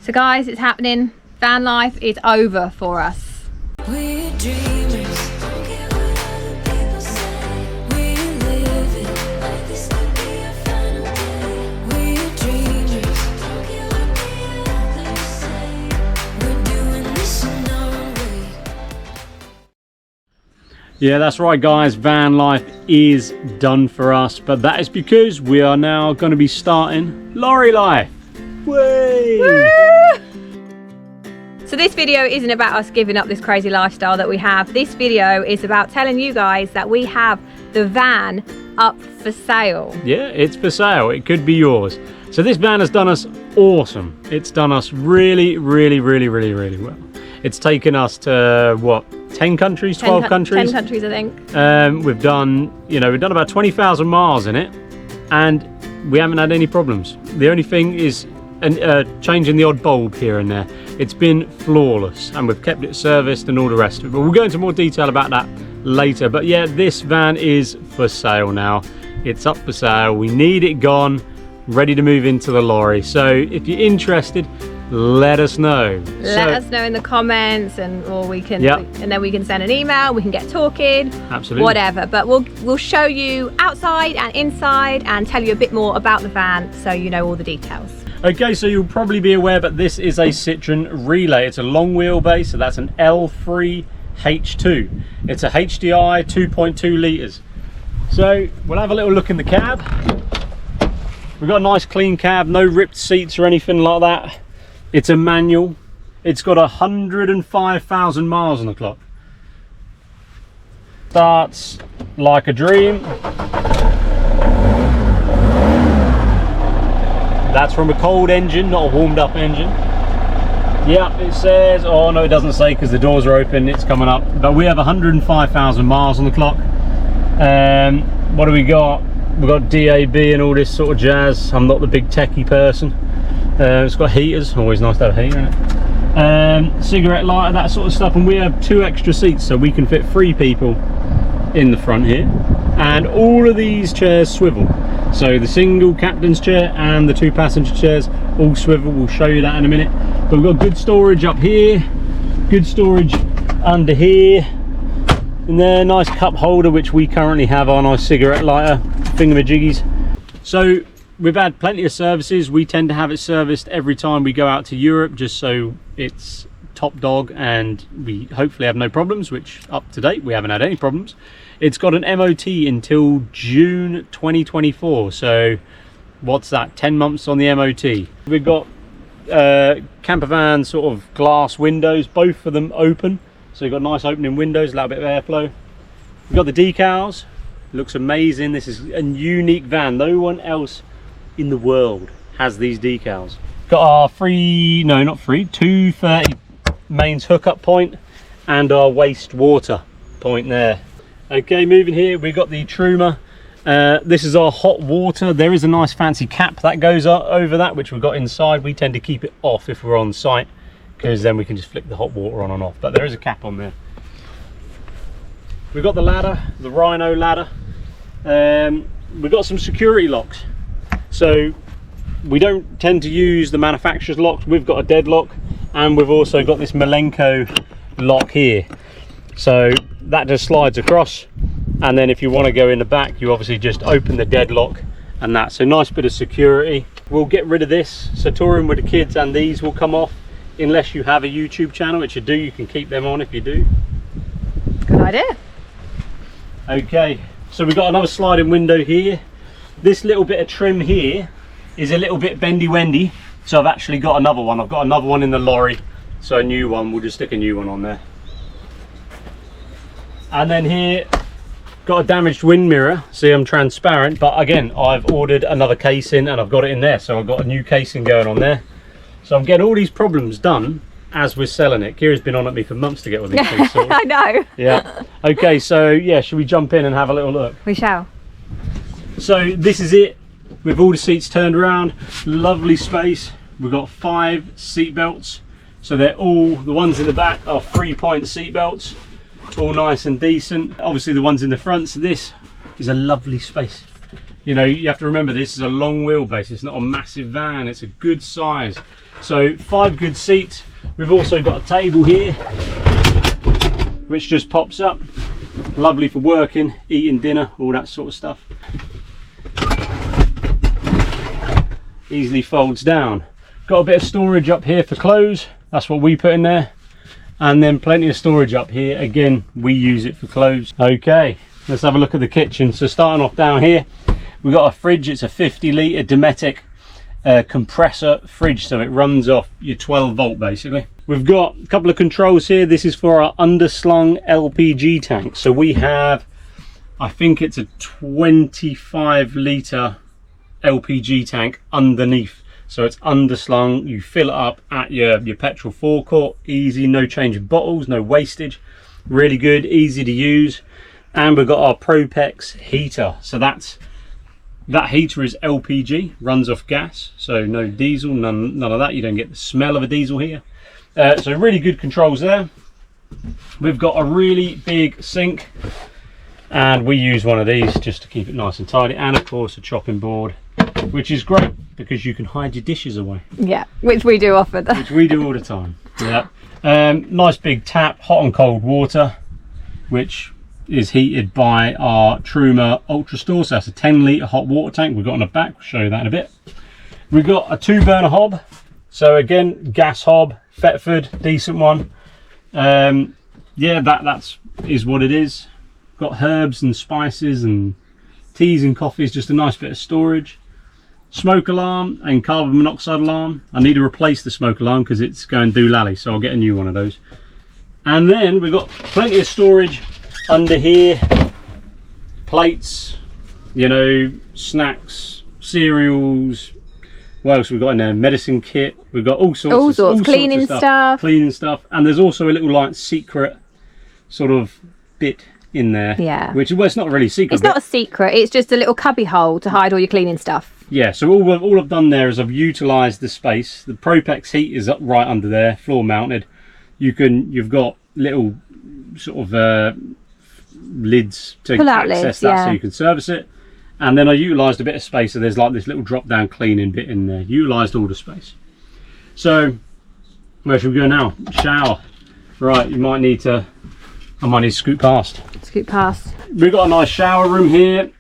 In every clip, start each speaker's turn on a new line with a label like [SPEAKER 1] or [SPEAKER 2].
[SPEAKER 1] So guys, it's happening. Van life is over for us.
[SPEAKER 2] We're dreamers, don't care what other people say. We live it like this could be our final day. We're dreamers, don't care what the others say. We're doing this in our way.
[SPEAKER 3] Yeah, that's right guys, van life is done for us, but that is because we are now going to be starting lorry life. Whey!
[SPEAKER 1] Woo! So this video isn't about us giving up this crazy lifestyle that we have. This video is about telling you guys that we have the van up for sale.
[SPEAKER 3] Yeah, it's for sale. It could be yours. So this van has done us awesome. It's done us really well. It's taken us to what, 10 countries, 12 countries?
[SPEAKER 1] 10 countries, I think.
[SPEAKER 3] We've done, we've done about 20,000 miles in it, and we haven't had any problems. The only thing is changing the odd bulb here and there. It's been flawless, and we've kept it serviced and all the rest of it, but we'll go into more detail about that later. But yeah, this van is for sale now. It's up for sale. We need it gone, ready to move into the lorry. So if you're interested, let us know.
[SPEAKER 1] Let us know in the comments, and then we can send an email, we can get talking.
[SPEAKER 3] Absolutely.
[SPEAKER 1] Whatever. But we'll show you outside and inside and tell you a bit more about the van so you know all the details.
[SPEAKER 3] Okay, so you'll probably be aware, but this is a Citroen Relay. It's a long wheelbase, so that's an L3 H2. It's a HDI 2.2 litres. So we'll have a little look in the cab. We've got a nice clean cab, no ripped seats or anything like that. It's a manual. It's got 105,000 miles on the clock. Starts like a dream. That's from a cold engine, not a warmed up engine. Yep, it says, oh no, it doesn't say because the doors are open, it's coming up. But we have 105,000 miles on the clock. What do we got? We've got DAB and all this sort of jazz. I'm not the big techie person. It's got heaters, always nice to have a heater in it. Cigarette lighter, that sort of stuff. And we have 2 extra seats, so we can fit 3 people in the front here. And all of these chairs swivel. So the single captain's chair and the 2 passenger chairs all swivel. We'll show you that in a minute. But we've got good storage up here, good storage under here, and there, nice cup holder which we currently have on our cigarette lighter thingamajiggies. So we've had plenty of services. We tend to have it serviced every time we go out to Europe, just so it's top dog and we hopefully have no problems, which up to date we haven't had any problems. It's got an MOT until June 2024, so what's that, 10 months on the MOT. We've got Campervan sort of glass windows, both of them open, so you've got nice opening windows, a little bit of airflow. We've got the decals, looks amazing. This is a unique van, no one else in the world has these decals. Got our 230 mains hookup point and our waste water point there. Okay, moving here, we've got the Truma. This is our hot water. There is a nice fancy cap that goes over that, which we've got inside. We tend to keep it off if we're on site, because then we can just flick the hot water on and off, but there is a cap on there. We've got the ladder, the Rhino ladder. We've got some security locks. So we don't tend to use the manufacturer's locks. We've got a deadlock, and we've also got this Malenko lock here. So that just slides across, and then if you want to go in the back, you obviously just open the deadlock, and that's a nice bit of security. We'll get rid of this, so touring with the kids, and these will come off unless you have a YouTube channel, which you do. You can keep them on if you do.
[SPEAKER 1] Good idea.
[SPEAKER 3] Okay, so we've got another sliding window here. This little bit of trim here is a little bit bendy-wendy, so I've actually got another one. I've got another one in the lorry, so a new one. We'll just stick a new one on there. And then here, got a damaged wind mirror. See, I'm transparent, but again, I've ordered another casing and I've got it in there, so I've got a new casing going on there. So I'm getting all these problems done as we're selling it. Kira's been on at me for months to get all these things sorted.
[SPEAKER 1] I know.
[SPEAKER 3] Yeah. Okay, so yeah, should we jump in and have a little look?
[SPEAKER 1] We shall.
[SPEAKER 3] So this is it, with all the seats turned around. Lovely space. We've got 5 seat belts, so they're all, the ones in the back are 3-point seat belts. All nice and decent. Obviously the ones in the front, so this is a lovely space. You know, you have to remember this is a long wheelbase, it's not a massive van, it's a good size. So 5 good seats. We've also got a table here which just pops up. Lovely for working, eating dinner, all that sort of stuff. Easily folds down. Got a bit of storage up here for clothes. That's what we put in there. And then plenty of storage up here. Again, we use it for clothes. Okay, let's have a look at the kitchen. So starting off down here, we've got a fridge. It's a 50 litre Dometic compressor fridge, so it runs off your 12 volt basically. We've got a couple of controls here. This is for our underslung LPG tank. So we have, I think it's a 25 litre LPG tank underneath. So it's underslung, you fill it up at your petrol forecourt, easy, no change of bottles, no wastage, really good, easy to use. And we've got our Propex heater. So that heater is LPG, runs off gas, so no diesel, none of that. You don't get the smell of a diesel here. So really good controls there. We've got a really big sink, and we use one of these just to keep it nice and tidy, and of course a chopping board, which is great because you can hide your dishes away. Yeah,
[SPEAKER 1] which we do often.
[SPEAKER 3] Which we do all the time. Yeah. Nice big tap, hot and cold water, which is heated by our Truma Ultrastore. So that's a 10 litre hot water tank we've got on the back. We'll show you that in a bit. We've got a 2-burner hob. So again, gas hob, Thetford, decent one. Yeah, that is what it is. Got herbs and spices and teas and coffees, just a nice bit of storage. Smoke alarm and carbon monoxide alarm. I need to replace the smoke alarm because it's going doolally, so I'll get a new one of those. And then we've got plenty of storage under here. Plates, you know, snacks, cereals. What else we've got in there? Medicine kit. We've got all sorts of
[SPEAKER 1] cleaning stuff.
[SPEAKER 3] Cleaning stuff. And there's also a little like secret sort of bit in there.
[SPEAKER 1] Yeah.
[SPEAKER 3] Which, well, it's not really secret.
[SPEAKER 1] It's not a secret. It's just a little cubby hole to hide all your cleaning stuff.
[SPEAKER 3] Yeah, so all I've done there is I've utilised the space. The Propex heat is up right under there, floor mounted. You've got little sort of lids to access that, so you can service it. And then I utilised a bit of space, so there's like this little drop down cleaning bit in there. Utilised all the space. So where should we go now? Shower. Right, I might need to scoot past.
[SPEAKER 1] Scoot past.
[SPEAKER 3] We've got a nice shower room here.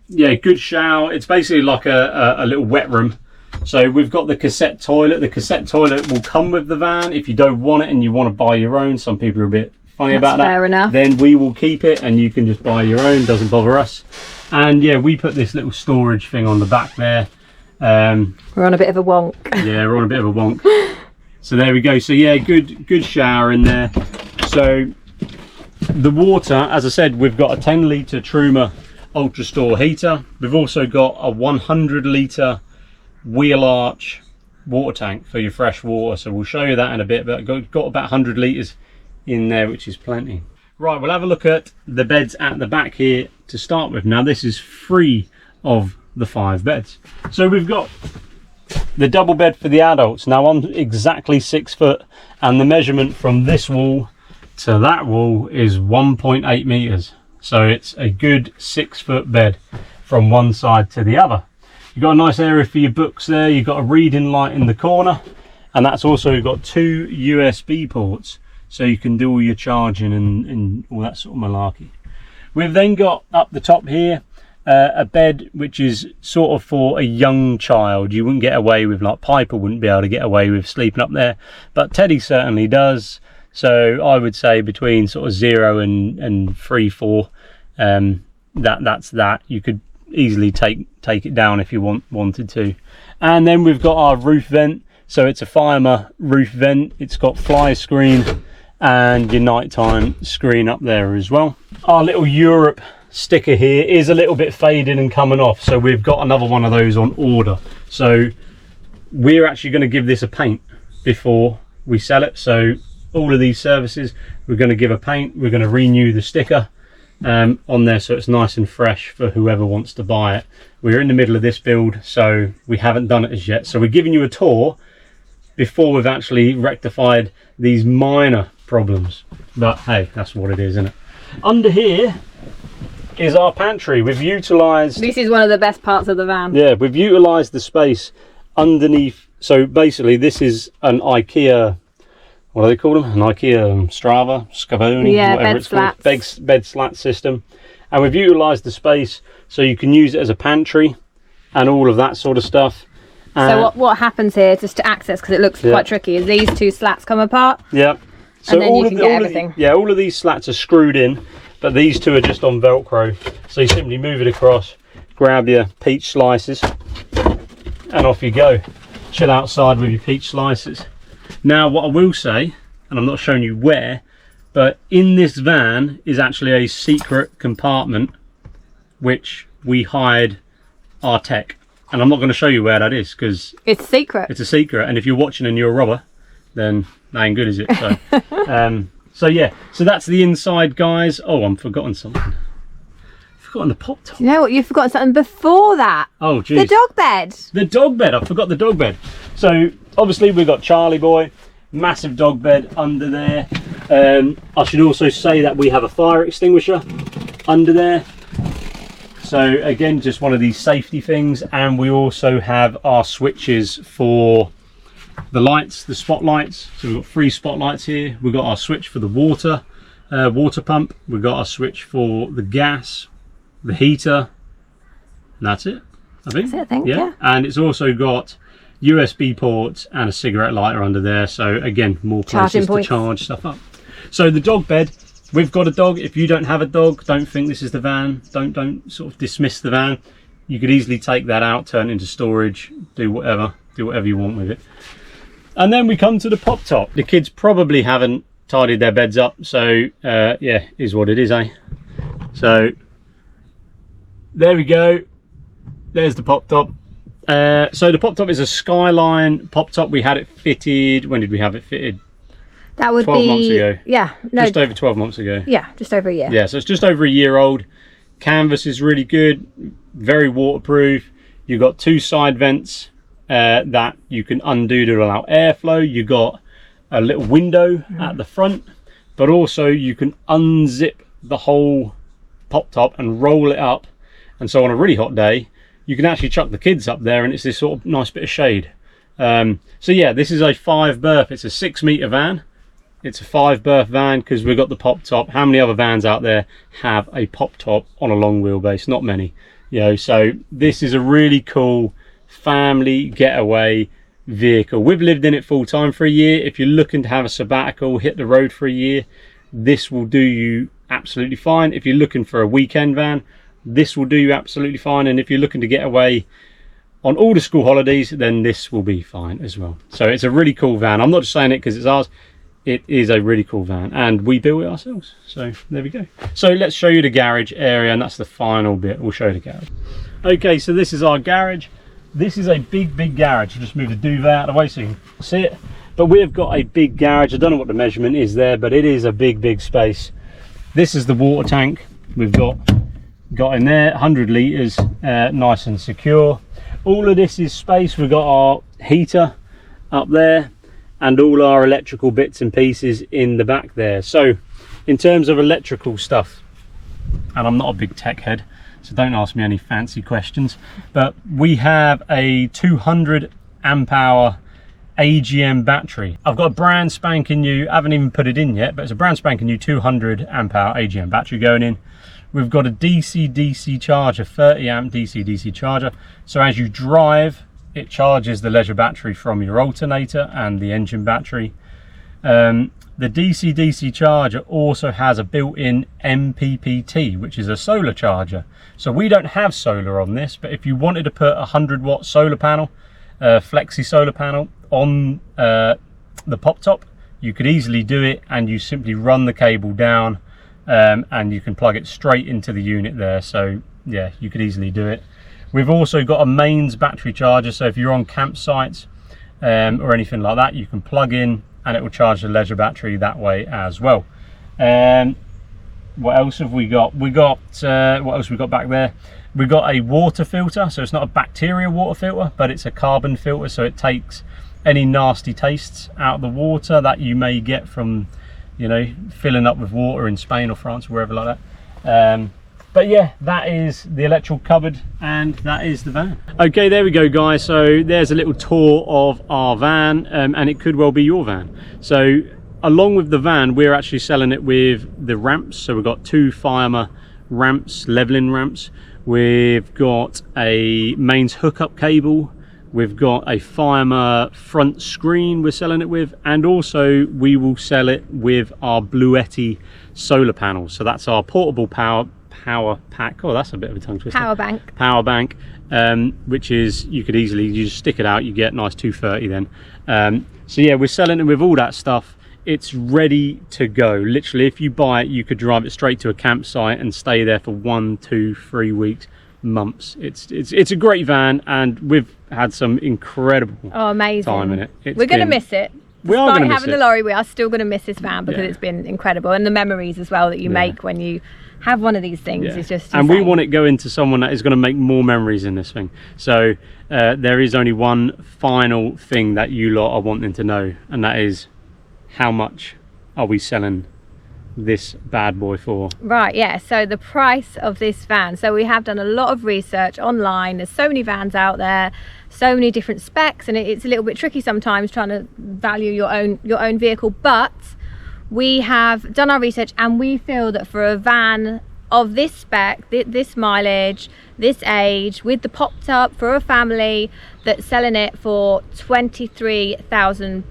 [SPEAKER 3] Yeah, good shower. It's basically like a little wet room. So we've got the cassette toilet. The cassette toilet will come with the van. If you don't want it and you want to buy your own, some people are a bit funny about that.
[SPEAKER 1] Fair enough.
[SPEAKER 3] Then we will keep it and you can just buy your own. Doesn't bother us. And yeah, we put this little storage thing on the back there.
[SPEAKER 1] We're on a bit of a wonk.
[SPEAKER 3] Yeah, we're on a bit of a wonk. So there we go. So yeah, good shower in there. So the water, as I said, we've got a 10 litre Truma Ultrastore heater. We've also got a 100 litre wheel arch water tank for your fresh water. So we'll show you that in a bit, but got about 100 litres in there, which is plenty. Right, we'll have a look at the beds at the back here to start with. Now this is 3 of the 5 beds. So we've got the double bed for the adults. Now I'm exactly 6 foot, and the measurement from this wall to that wall is 1.8 meters. So it's a good 6 foot bed from one side to the other. You've got a nice area for your books there. You've got a reading light in the corner, and that's also got 2 USB ports, so you can do all your charging and all that sort of malarkey. We've then got up the top here a bed which is sort of for a young child. You wouldn't get away with, like Piper wouldn't be able to get away with sleeping up there, but Teddy certainly does. So I would say between sort of 0 and 3, 4, that's that. You could easily take it down if you wanted to. And then we've got our roof vent. So it's a Firemer roof vent. It's got fly screen and your nighttime screen up there as well. Our little Europe sticker here is a little bit faded and coming off, so we've got another one of those on order. So we're actually going to give this a paint before we sell it. So all of these services, we're going to give a paint. We're going to renew the sticker on there, so it's nice and fresh for whoever wants to buy it. We're in the middle of this build, so we haven't done it as yet. So we're giving you a tour before we've actually rectified these minor problems. But hey, that's what it is, isn't it? Under here is our pantry. We've utilised...
[SPEAKER 1] This is one of the best parts of the van.
[SPEAKER 3] Yeah, we've utilised the space underneath. So basically this is an IKEA, what do they call them? An IKEA Strava, Scavoni,
[SPEAKER 1] Yeah,
[SPEAKER 3] whatever
[SPEAKER 1] bed
[SPEAKER 3] it's called.
[SPEAKER 1] slats.
[SPEAKER 3] Bed slat system. And we've utilised the space so you can use it as a pantry and all of that sort of stuff.
[SPEAKER 1] So what happens here, just to access, because it looks quite tricky, is these two slats come apart.
[SPEAKER 3] Yeah. So
[SPEAKER 1] And then you can get everything.
[SPEAKER 3] all of these slats are screwed in, but these two are just on Velcro. So you simply move it across, grab your peach slices, and off you go. Chill outside with your peach slices. Now, what I will say, and I'm not showing you where, but in this van is actually a secret compartment which we hide our tech. And I'm not going to show you where that is because
[SPEAKER 1] It's secret.
[SPEAKER 3] it's a secret. And if you're watching and you're a robber, then that ain't good, is it? So, so yeah, so that's the inside, guys. Oh, I'm forgotten something. Forgotten the pop top.
[SPEAKER 1] You know what? You've forgotten something before that.
[SPEAKER 3] Oh, geez.
[SPEAKER 1] The dog bed.
[SPEAKER 3] The dog bed. I forgot the dog bed. So obviously we've got Charlie Boy, massive dog bed under there. I should also say that we have a fire extinguisher under there. So again, just one of these safety things. And we also have our switches for the lights, the spotlights. So we've got 3 spotlights here. We've got our switch for the water pump. We've got our switch for the gas, the heater, and that's it, I think.
[SPEAKER 1] That's it, I think, yeah.
[SPEAKER 3] And it's also got USB ports and a cigarette lighter under there. So again, more
[SPEAKER 1] Charging
[SPEAKER 3] places to
[SPEAKER 1] points.
[SPEAKER 3] charge stuff up. So the dog bed, we've got a dog. If you don't have a dog, don't think this is the van. Don't sort of dismiss the van. You could easily take that out, turn it into storage, do whatever you want with it. And then we come to the pop top. The kids probably haven't tidied their beds up, so yeah, is what it is, eh? So there we go. There's the pop top. So the pop top is a Skyline pop top. We had it fitted. When did we have it fitted?
[SPEAKER 1] That would
[SPEAKER 3] 12
[SPEAKER 1] be
[SPEAKER 3] months ago.
[SPEAKER 1] Yeah, no,
[SPEAKER 3] Just over 12 months ago.
[SPEAKER 1] yeah, just over a year.
[SPEAKER 3] Yeah, so it's just over a year old. Canvas is really good, very waterproof. You've got 2 side vents that you can undo to allow airflow. You've got a little window at the front, but also you can unzip the whole pop top and roll it up. And so on a really hot day, you can actually chuck the kids up there and it's this sort of nice bit of shade. So yeah, this is a 5 berth. It's a 6 metre van. It's a 5 berth van because we've got the pop top. How many other vans out there have a pop top on a long wheelbase? Not many. You know, so this is a really cool family getaway vehicle. We've lived in it full time for a year. If you're looking to have a sabbatical, hit the road for a year, this will do you absolutely fine. If you're looking for a weekend van, this will do you absolutely fine. And if you're looking to get away on all the school holidays, then this will be fine as well. So it's a really cool van. I'm not just saying it because it's ours. It is a really cool van and we built it ourselves. So there we go. So let's show you the garage area, and that's the final bit. We'll show you the garage. Okay, so this is our garage. This is a big garage. I'll just move the duvet out of the way so you can see it. But we've got a big garage. I don't know what the measurement is there, but it is a big space. This is the water tank we've got in there, 100 litres, nice and secure. All of this is space. We've got our heater up there and all our electrical bits and pieces in the back there. So in terms of electrical stuff, and I'm not a big tech head, so don't ask me any fancy questions, but we have a 200 amp hour AGM battery. I've got a brand spanking new, I haven't even put it in yet, but it's a brand spanking new 200 amp hour AGM battery going in. We've got a DC-DC charger, 30 amp DC-DC charger. So as you drive, it charges the leisure battery from your alternator and the engine battery. The DC-DC charger also has a built-in MPPT, which is a solar charger. So we don't have solar on this, but if you wanted to put a 100-watt solar panel, flexi solar panel on the pop top, you could easily do it, and you simply run the cable down and you can plug it straight into the unit there. So yeah, you could easily do it. We've also got a mains battery charger, so if you're on campsites or anything like that, you can plug in and it will charge the leisure battery that way as well. What else have we got? What else we got back there? We've got a water filter, so it's not a bacteria water filter, but it's a carbon filter, so it takes any nasty tastes out of the water that you may get from, you know, filling up with water in Spain or France or wherever like that. But yeah, that is the electrical cupboard and that is the van. Okay, there we go guys. So there's a little tour of our van, and it could well be your van. So along with the van, we're actually selling it with the ramps. So we've got 2 Fireman ramps, leveling ramps. We've got a mains hookup cable. We've got a Fireman front screen we're selling it with, and also we will sell it with our Bluetti solar panels. So that's our portable power pack. Oh, that's a bit of a tongue twister. Power bank, which is, you could easily, you just stick it out, you get nice 230 then. So yeah, we're selling it with all that stuff. It's ready to go. Literally, if you buy it, you could drive it straight to a campsite and stay there for 1, 2, 3 weeks, months. It's a great van, and we've had some incredible
[SPEAKER 1] amazing
[SPEAKER 3] time in it.
[SPEAKER 1] We're going to miss it.
[SPEAKER 3] We are going to miss
[SPEAKER 1] having the lorry, we are still going to miss this van because it's been incredible, and the memories as well that you make when you have one of these things is just insane.
[SPEAKER 3] And we want it going to someone that is going to make more memories in this thing. So there is only one final thing that you lot are wanting to know, and that is, how much are we selling this bad boy for?
[SPEAKER 1] Right, yeah, so the price of this van. So we have done a lot of research online. There's so many vans out there, so many different specs, and it's a little bit tricky sometimes trying to value your own vehicle, but we have done our research and we feel that for a van of this spec, this mileage, this age, with the popped up for a family, that's selling it for £23,000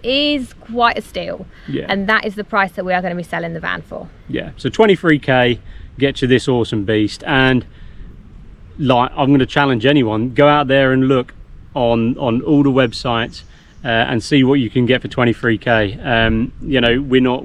[SPEAKER 1] is quite a steal. And that is the price that we are going to be selling the van for.
[SPEAKER 3] So 23k get you this awesome beast. And like, I'm going to challenge anyone, go out there and look on all the websites and see what you can get for 23k. You know, we don't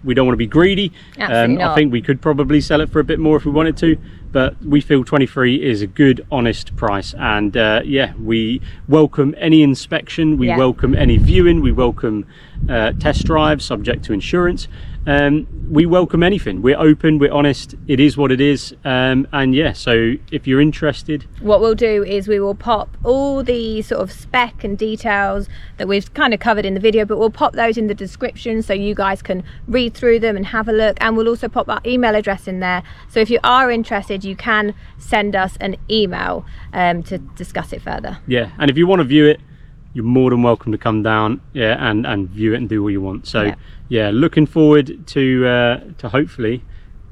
[SPEAKER 3] want to be greedy.
[SPEAKER 1] Absolutely not.
[SPEAKER 3] I think we could probably sell it for a bit more if we wanted to, but we feel 23 is a good, honest price. And yeah, we welcome any inspection, we welcome any viewing, we welcome test drives subject to insurance. We welcome anything. We're open, we're honest, it is what it is. And yeah, so if you're interested,
[SPEAKER 1] what we'll do is we will pop all the sort of spec and details that we've kind of covered in the video, but we'll pop those in the description so you guys can read through them and have a look. And we'll also pop our email address in there, so if you are interested, you can send us an email to discuss it further. Yeah,
[SPEAKER 3] and if you want to view it, you're more than welcome to come down and view it and do what you want. So yeah, looking forward to hopefully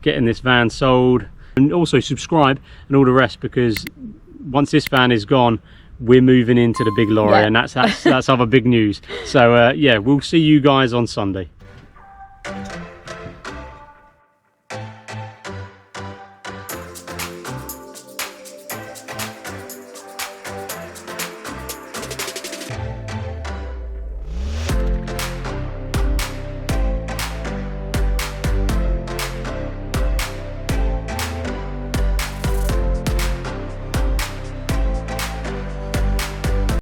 [SPEAKER 3] getting this van sold, and also subscribe and all the rest, because once this van is gone, we're moving into the big lorry, and that's other big news. So yeah, we'll see you guys on Sunday.